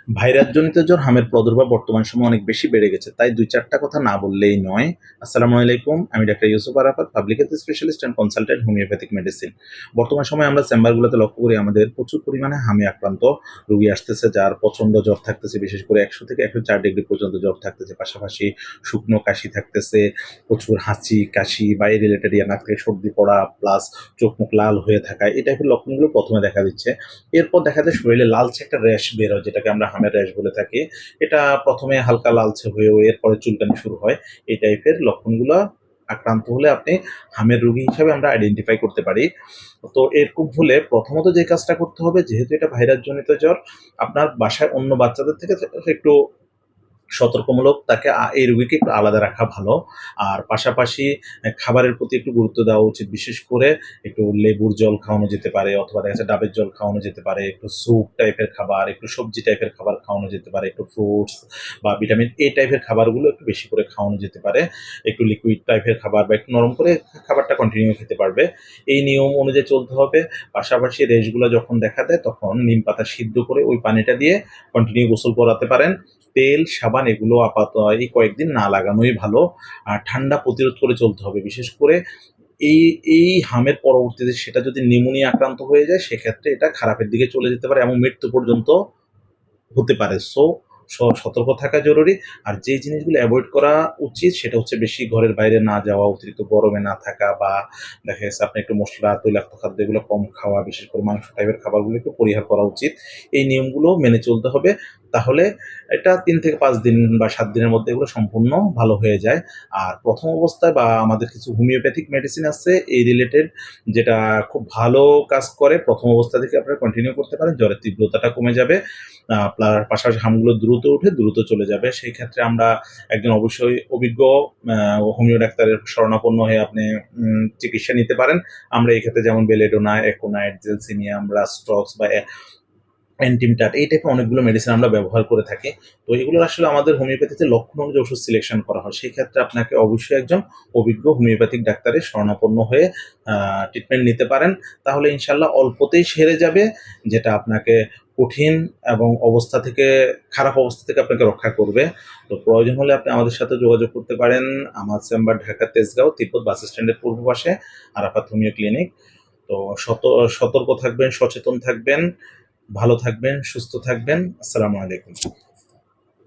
ভাইরাসজনিত জ্বর হামের প্রাদুর্ভাব বর্তমান সময়ে অনেক বেশি বেড়ে গেছে, তাই ২-৪টা কথা না বললেই নয়। আসসালামু আলাইকুম, আমি doctor Yusuf Arafat, public health specialist and consultant homeopathic medicine. বর্তমান সময়ে আমরা চেম্বারগুলোতে লক্ষ্য করি আমাদের প্রচুর পরিমাণে হামে আক্রান্ত রোগী আসতেছে, যার প্রচণ্ড জ্বর থাকতেছে, বিশেষ করে ১০০ থেকে ১০৪ ডিগ্রি পর্যন্ত জ্বর থাকতেছে, পাশাপাশি শুকনো কাশি থাকতেছে, প্রচুর হাঁচি, কাশি বা এই রিলেটেড নাক থেকে সর্দি পড়া, প্লাস চোখ মুখ লাল হয়ে থাকা, এই টাইপের লক্ষণগুলো প্রথমে দেখা দিচ্ছে। এরপর দেখা যায় শরীরে লালচে একটা র্যাশ বের হয়, যেটাকে আমরা হামের র্যাশ বলে থাকি। এটা প্রথমে হালকা লালচে হয়েও এরপরে চুলকানি শুরু হয়। এই টাইপের লক্ষণগুলো আক্রান্ত হলে আপনি হামের রোগী হিসাবে আমরা আইডেন্টিফাই করতে পারি। তো এরকম হলে প্রথমত যে কাজটা করতে হবে, যেহেতু এটা ভাইরাস জনিত জ্বর, আপনার বাসায় অন্য বাচ্চাদের থেকে একটু সতর্কমূলক তাকে এই রোগীকে একটু আলাদা রাখা ভালো। আর পাশাপাশি খাবারের প্রতি একটু গুরুত্ব দেওয়া উচিত। বিশেষ করে একটু লেবুর জল খাওয়ানো যেতে পারে, অথবা দেখা যাচ্ছে ডাবের জল খাওয়ানো যেতে পারে, একটু স্যুপ টাইপের খাবার, একটু সবজি টাইপের খাবার খাওয়ানো যেতে পারে, একটু ফ্রুটস বা ভিটামিন এ টাইপের খাবারগুলো একটু বেশি করে খাওয়ানো যেতে পারে। একটু লিকুইড টাইপের খাবার বা একটু নরম করে খাবারটা কন্টিনিউ খেতে পারবে। এই নিয়ম অনুযায়ী চলতে হবে। পাশাপাশি রেশগুলো যখন দেখা দেয় তখন নিমপাতা সিদ্ধ করে ওই পানিটা দিয়ে কন্টিনিউ গোসল করাতে পারেন। তেল, সাবান এগুলো এই কয়েকদিন না লাগানোই ভালো। আর ঠান্ডা প্রতিরোধ করে চলতে হবে। বিশেষ করে এই এই হামের পরবর্তীতে সেটা যদি নিউমোনিয়া আক্রান্ত হয়ে যায়, সেক্ষেত্রে এটা খারাপের দিকে চলে যেতে পারে এবং মৃত্যু পর্যন্ত হতে পারে। সো সতর্ক থাকা জরুরি। আর যে জিনিসগুলো অ্যাভয়েড করা উচিত সেটা হচ্ছে বেশি ঘরের বাইরে না যাওয়া, অতিরিক্ত গরমে না থাকা, বা দেখা গেছে আপনি একটু মসলা, তৈলাক্ত খাদ্য এগুলো কম খাওয়া, বিশেষ করে মাংস টাইপের খাবারগুলো একটু পরিহার করা উচিত। এই নিয়মগুলো মেনে চলতে হবে। তাহলে এটা ৩ থেকে ৫ দিন বা ৭ দিনের মধ্যে এগুলো সম্পূর্ণ ভালো হয়ে যায়। আর প্রথম অবস্থায় বা আমাদের কিছু হোমিওপ্যাথিক মেডিসিন আছে এই রিলেটেড, যেটা খুব ভালো কাজ করে। প্রথম অবস্থা থেকে আপনারা কন্টিনিউ করতে পারেন। জ্বরের তীব্রতাটা কমে যাবে। আপনার পাশাপাশি হামগুলো দ্রুত উঠে দ্রুত চলে যাবে। সেই ক্ষেত্রে আমরা একজন অবশ্যই অভিজ্ঞ হোমিও ডাক্তারের শরণাপন্ন হয়ে আপনি চিকিৎসা নিতে পারেন। আমরা এই ক্ষেত্রে যেমন বেলেডোনা, একোনাইট, জেলসিনিয়াম, রাস্টক্স বা অ্যান্টিমটাট এই টাইপের অনেকগুলো মেডিসিন আমরা ব্যবহার করে থাকি। তো এগুলোর আসলে আমাদের হোমিওপ্যাথিতে লক্ষণ অনুযায়ী ওষুধ সিলেকশন করা হয়। সেই ক্ষেত্রে আপনাকে অবশ্যই একজন অভিজ্ঞ হোমিওপ্যাথিক ডাক্তারের শরণাপন্ন হয়ে ট্রিটমেন্ট নিতে পারেন। তাহলে ইনশাআল্লাহ অল্পতেই সেরে যাবে, যেটা আপনাকে কঠিন এবং খারাপ অবস্থা থেকে আপনাকে রক্ষা করবে। তো প্রয়োজন হলে আপনি আমাদের সাথে যোগাযোগ করতে পারেন। আমার চেম্বার ঢাকা তেজগাঁও তিব্বত বাস স্ট্যান্ডের পূর্ব পাশে, আরাফাত হোমিও ক্লিনিক। তো সতর্ক থাকবেন, সচেতন থাকবেন, ভালো থাকবেন, সুস্থ থাকবেন। আসসালামু আলাইকুম।